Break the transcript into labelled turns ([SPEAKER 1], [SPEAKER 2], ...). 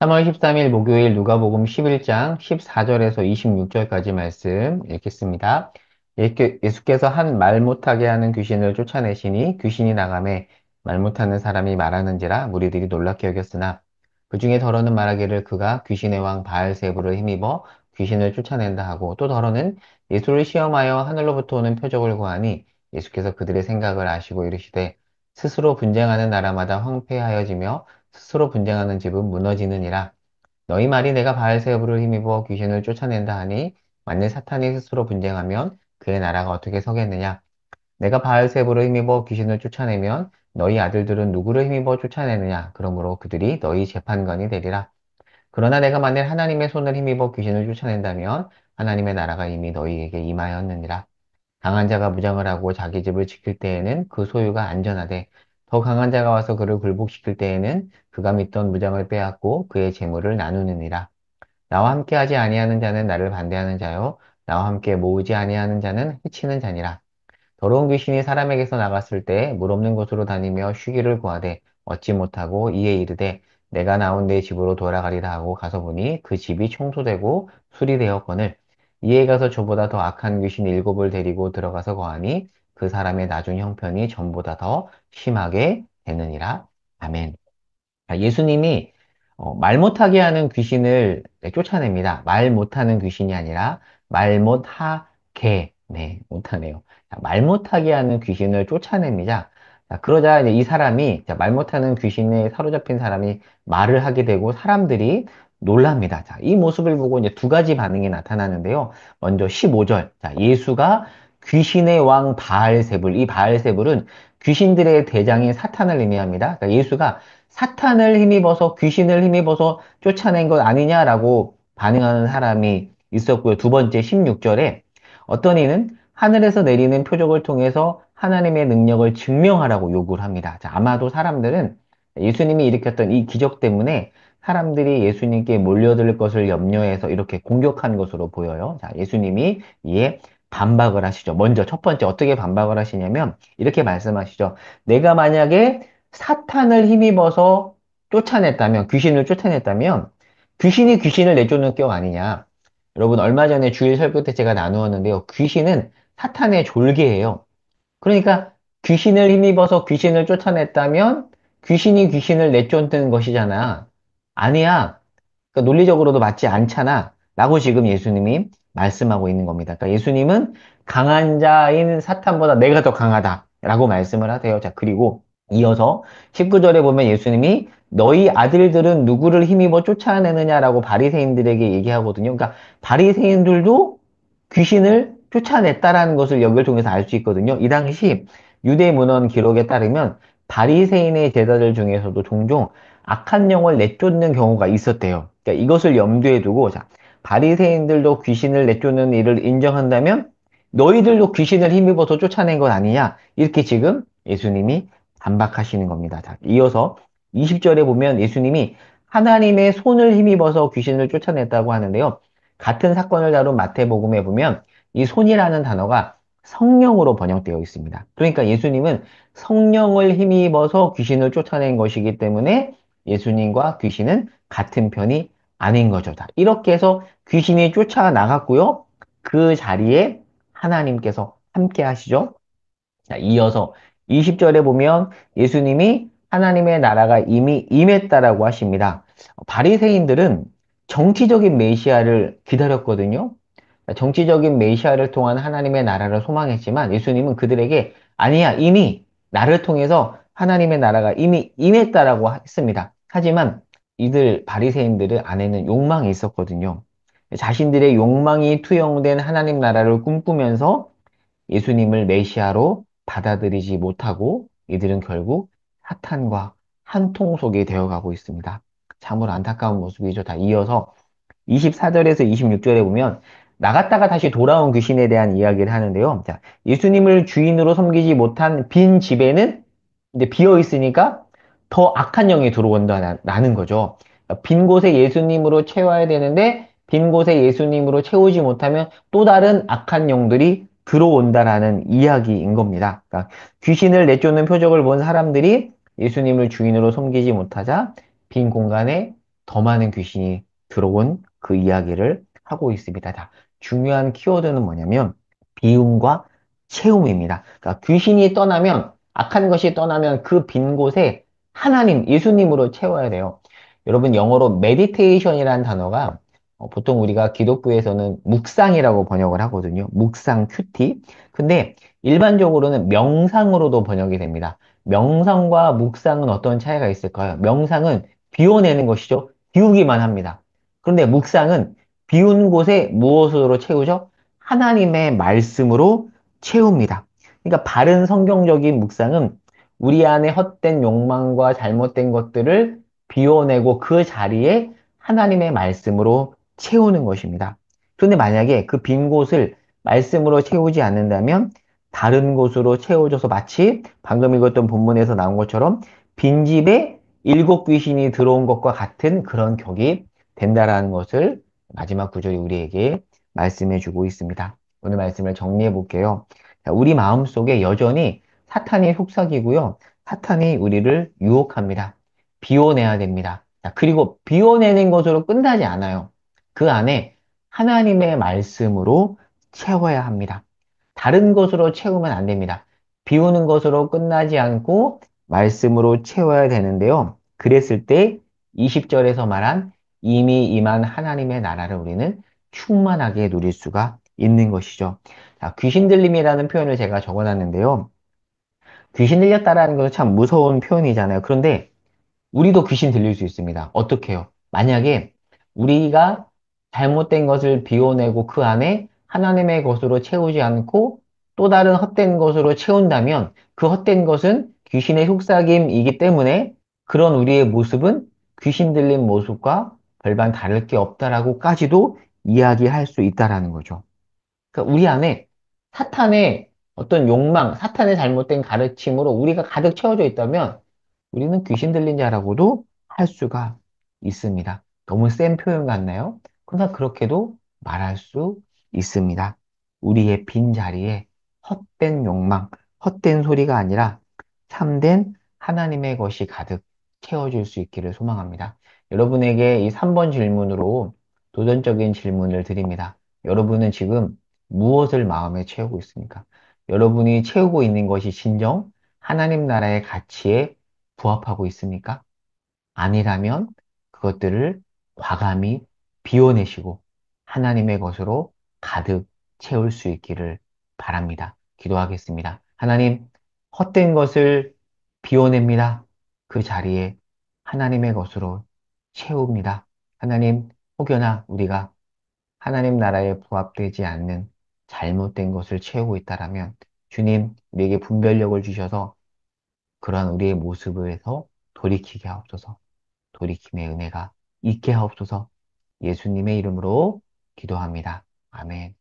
[SPEAKER 1] 3월 13일 목요일 누가복음 11장 14절에서 26절까지 말씀 읽겠습니다. 예수께서 한 말 못하게 하는 귀신을 쫓아내시니 귀신이 나가매 말 못하는 사람이 말하는지라 무리들이 놀랍게 여겼으나 그 중에 더러는 말하기를 그가 귀신의 왕 바알세부를 힘입어 귀신을 쫓아낸다 하고 또 더러는 예수를 시험하여 하늘로부터 오는 표적을 구하니 예수께서 그들의 생각을 아시고 이르시되 스스로 분쟁하는 나라마다 황폐하여지며 스스로 분쟁하는 집은 무너지느니라. 너희 말이 내가 바알세부를 힘입어 귀신을 쫓아낸다 하니 만일 사탄이 스스로 분쟁하면 그의 나라가 어떻게 서겠느냐? 내가 바알세부를 힘입어 귀신을 쫓아내면 너희 아들들은 누구를 힘입어 쫓아내느냐? 그러므로 그들이 너희 재판관이 되리라. 그러나 내가 만일 하나님의 손을 힘입어 귀신을 쫓아낸다면 하나님의 나라가 이미 너희에게 임하였느니라. 강한 자가 무장을 하고 자기 집을 지킬 때에는 그 소유가 안전하되 더 강한 자가 와서 그를 굴복시킬 때에는 그가 믿던 무장을 빼앗고 그의 재물을 나누느니라. 나와 함께 하지 아니하는 자는 나를 반대하는 자요 나와 함께 모으지 아니하는 자는 해치는 자니라. 더러운 귀신이 사람에게서 나갔을 때 물 없는 곳으로 다니며 쉬기를 구하되 얻지 못하고 이에 이르되 내가 나온 내 집으로 돌아가리라 하고 가서 보니 그 집이 청소되고 수리되었거늘 이에 가서 저보다 더 악한 귀신 일곱을 데리고 들어가서 거하니 그 사람의 나중 형편이 전보다 더 심하게 되느니라. 아멘. 예수님이 말 못하게 하는 귀신을 쫓아냅니다. 말 못하는 귀신이 아니라 말 못하게, 네, 못하네요. 자, 말 못하게 하는 귀신을 쫓아냅니다. 자, 그러자 이제 이 사람이, 자, 말 못하는 귀신에 사로잡힌 사람이 말을 하게 되고 사람들이 놀랍니다. 자, 이 모습을 보고 이제 두 가지 반응이 나타나는데요. 먼저 15절. 자, 예수가 귀신의 왕 바알세불, 이 바알세불은 귀신들의 대장인 사탄을 의미합니다. 그러니까 예수가 사탄을 힘입어서 귀신을 힘입어서 쫓아낸 것 아니냐라고 반응하는 사람이 있었고요. 두 번째 16절에 어떤 이는 하늘에서 내리는 표적을 통해서 하나님의 능력을 증명하라고 요구를 합니다. 자, 아마도 사람들은 예수님이 일으켰던 이 기적 때문에 사람들이 예수님께 몰려들 것을 염려해서 이렇게 공격한 것으로 보여요. 자, 예수님이 이에 반박을 하시죠. 먼저 첫 번째 어떻게 반박을 하시냐면 이렇게 말씀하시죠. 내가 만약에 사탄을 힘입어서 쫓아냈다면, 귀신을 쫓아냈다면, 귀신이 귀신을 내쫓는 격 아니냐. 여러분, 얼마 전에 주일 설교 때 제가 나누었는데요. 귀신은 사탄의 졸개예요. 그러니까 귀신을 힘입어서 귀신을 쫓아냈다면 귀신이 귀신을 내쫓는 것이잖아. 아니야. 그러니까 논리적으로도 맞지 않잖아. 라고 지금 예수님이 말씀하고 있는 겁니다. 그러니까 예수님은 강한 자인 사탄보다 내가 더 강하다. 라고 말씀을 하세요. 자, 그리고 이어서 19절에 보면 예수님이 너희 아들들은 누구를 힘입어 쫓아내느냐라고 바리새인들에게 얘기하거든요. 그러니까 바리새인들도 귀신을 쫓아냈다라는 것을 여기를 통해서 알 수 있거든요. 이 당시 유대 문헌 기록에 따르면 바리새인의 제자들 중에서도 종종 악한 영을 내쫓는 경우가 있었대요. 그러니까 이것을 염두에 두고 자, 바리새인들도 귀신을 내쫓는 일을 인정한다면 너희들도 귀신을 힘입어서 쫓아낸 것 아니냐? 이렇게 지금 예수님이 반박하시는 겁니다. 자, 이어서 20절에 보면 예수님이 하나님의 손을 힘입어서 귀신을 쫓아냈다고 하는데요. 같은 사건을 다룬 마태복음에 보면 이 손이라는 단어가 성령으로 번역되어 있습니다. 그러니까 예수님은 성령을 힘입어서 귀신을 쫓아낸 것이기 때문에 예수님과 귀신은 같은 편이 아닌 거죠. 자, 이렇게 해서 귀신이 쫓아나갔고요. 그 자리에 하나님께서 함께 하시죠. 자, 이어서 20절에 보면 예수님이 하나님의 나라가 이미 임했다라고 하십니다. 바리새인들은 정치적인 메시아를 기다렸거든요. 정치적인 메시아를 통한 하나님의 나라를 소망했지만 예수님은 그들에게 아니야, 이미 나를 통해서 하나님의 나라가 이미 임했다라고 했습니다. 하지만 이들 바리새인들 안에는 욕망이 있었거든요. 자신들의 욕망이 투영된 하나님 나라를 꿈꾸면서 예수님을 메시아로 받아들이지 못하고 이들은 결국 사탄과 한통속이 되어가고 있습니다. 참으로 안타까운 모습이죠. 다 이어서 24절에서 26절에 보면 나갔다가 다시 돌아온 귀신에 대한 이야기를 하는데요. 자, 예수님을 주인으로 섬기지 못한 빈 집에는 이제 비어 있으니까 더 악한 영이 들어온다는 거죠. 빈 곳에 예수님으로 채워야 되는데 빈 곳에 예수님으로 채우지 못하면 또 다른 악한 영들이 들어온다라는 이야기인 겁니다. 그러니까 귀신을 내쫓는 표적을 본 사람들이 예수님을 주인으로 섬기지 못하자 빈 공간에 더 많은 귀신이 들어온 그 이야기를 하고 있습니다. 자, 중요한 키워드는 뭐냐면 비움과 채움입니다. 그러니까 귀신이 떠나면 악한 것이 떠나면 그 빈 곳에 하나님, 예수님으로 채워야 돼요. 여러분 영어로 메디테이션이라는 단어가 보통 우리가 기독교에서는 묵상이라고 번역을 하거든요. 묵상, 큐티. 근데 일반적으로는 명상으로도 번역이 됩니다. 명상과 묵상은 어떤 차이가 있을까요? 명상은 비워내는 것이죠. 비우기만 합니다. 그런데 묵상은 비운 곳에 무엇으로 채우죠? 하나님의 말씀으로 채웁니다. 그러니까 바른 성경적인 묵상은 우리 안에 헛된 욕망과 잘못된 것들을 비워내고 그 자리에 하나님의 말씀으로 채우는 것입니다. 그런데 만약에 그 빈 곳을 말씀으로 채우지 않는다면 다른 곳으로 채워져서 마치 방금 읽었던 본문에서 나온 것처럼 빈집에 일곱 귀신이 들어온 것과 같은 그런 격이 된다라는 것을 마지막 구절이 우리에게 말씀해 주고 있습니다. 오늘 말씀을 정리해 볼게요. 우리 마음속에 여전히 사탄이 속삭이고요. 사탄이 우리를 유혹합니다. 비워내야 됩니다. 그리고 비워내는 것으로 끝나지 않아요. 그 안에 하나님의 말씀으로 채워야 합니다. 다른 것으로 채우면 안 됩니다. 비우는 것으로 끝나지 않고 말씀으로 채워야 되는데요. 그랬을 때 20절에서 말한 이미 임한 하나님의 나라를 우리는 충만하게 누릴 수가 있는 것이죠. 자, 귀신 들림이라는 표현을 제가 적어놨는데요. 귀신 들렸다라는 것은 참 무서운 표현이잖아요. 그런데 우리도 귀신 들릴 수 있습니다. 어떻게 해요? 만약에 우리가 잘못된 것을 비워내고 그 안에 하나님의 것으로 채우지 않고 또 다른 헛된 것으로 채운다면 그 헛된 것은 귀신의 속삭임이기 때문에 그런 우리의 모습은 귀신 들린 모습과 별반 다를 게 없다라고까지도 이야기할 수 있다라는 거죠. 그러니까 우리 안에 사탄의 어떤 욕망, 사탄의 잘못된 가르침으로 우리가 가득 채워져 있다면 우리는 귀신 들린 자라고도 할 수가 있습니다. 너무 센 표현 같나요? 그러나 그렇게도 말할 수 있습니다. 우리의 빈 자리에 헛된 욕망, 헛된 소리가 아니라 참된 하나님의 것이 가득 채워질 수 있기를 소망합니다. 여러분에게 이 3번 질문으로 도전적인 질문을 드립니다. 여러분은 지금 무엇을 마음에 채우고 있습니까? 여러분이 채우고 있는 것이 진정 하나님 나라의 가치에 부합하고 있습니까? 아니라면 그것들을 과감히 비워내시고 하나님의 것으로 가득 채울 수 있기를 바랍니다. 기도하겠습니다. 하나님, 헛된 것을 비워냅니다. 그 자리에 하나님의 것으로 채웁니다. 하나님, 혹여나 우리가 하나님 나라에 부합되지 않는 잘못된 것을 채우고 있다라면 주님, 우리에게 분별력을 주셔서 그러한 우리의 모습에서 돌이키게 하옵소서. 돌이킴의 은혜가 있게 하옵소서. 예수님의 이름으로 기도합니다. 아멘.